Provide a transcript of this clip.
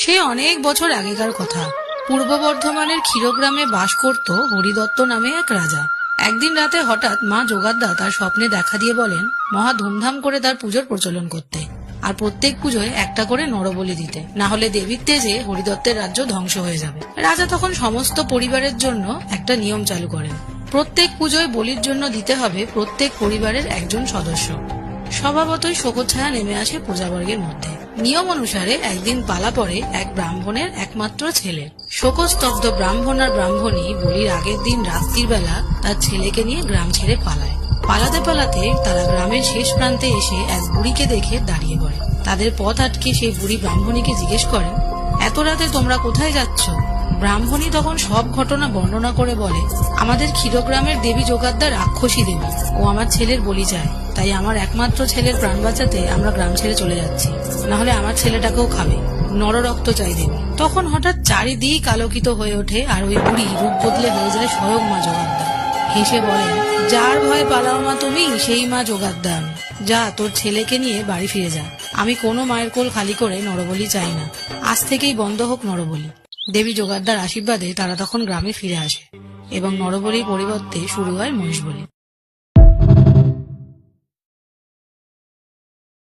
সে অনেক বছর আগেকার কথা। পূর্ব বর্ধমানের ক্ষীরগ্রামে বাস করত হরিদত্ত নামে এক রাজা। একদিন রাতে হঠাৎ মা যোগাদ্দা তার স্বপ্নে দেখা দিয়ে বলেন মহা ধুমধাম করে তার পুজোর প্রচলন করতে, আর প্রত্যেক পুজোয় একটা করে নরবলি দিতে, না হলে দেবীর তেজে হরিদত্তের রাজ্য ধ্বংস হয়ে যাবে। রাজা তখন সমস্ত পরিবারের জন্য একটা নিয়ম চালু করেন। প্রত্যেক পুজোয় বলির জন্য দিতে হবে প্রত্যেক পরিবারের একজন সদস্য। স্বভাবতই শোকচ্ছায়া নেমে আসে প্রজাবর্গের মধ্যে। নিয়ম অনুসারে একদিন পালা পড়ে এক ব্রাহ্মণের একমাত্র ছেলে। শোকস্তব্ধ ব্রাহ্মণ আর ব্রাহ্মণী বলির আগের দিন রাত্রির বেলা তার ছেলেকে নিয়ে গ্রাম ছেড়ে পালায়। পালাতে পালাতে তারা গ্রামের শেষ প্রান্তে এসে এক বুড়িকে দেখে দাঁড়িয়ে পড়ে। তাদের পথ আটকে সেই বুড়ি ব্রাহ্মণীকে জিজ্ঞেস করে, এত রাতে তোমরা কোথায় যাচ্ছ? ব্রাহ্মণী তখন সব ঘটনা বর্ণনা করে বলে, আমাদের ক্ষীরগ্রামের দেবী যোগাদ্দা রাক্ষসী দেবী, ও আমার ছেলের বলি চায়, তাই আমার একমাত্র ছেলের প্রাণ বাঁচাতে আমরা গ্রাম ছেড়ে চলে যাচ্ছি, না হলে আমার ছেলেটাকেও খাবে, নররক্ত চাই দেবী। তখন হঠাৎ চারিদিক আলোকিত হয়ে ওঠে, আর ওই বুড়ি রূপ বদলে হয়ে যায় স্বয়ং মা যোগাদ্দা। হেসে বলেন, যার ভয়ে পালাও মা তুমি, সেই মা যোগাদ্দা আমি। যা, তোর ছেলেকে নিয়ে বাড়ি ফিরে যা। আমি কোনো মায়ের কোল খালি করে নরবলি চাই না। আজ থেকেই বন্ধ হোক নরবলি। দেবী যোগাদ্দার আশীর্বাদে তারা তখন গ্রামে ফিরে আসে এবং নরবলির পরিবর্তে শুরু হয় মহিষবলি।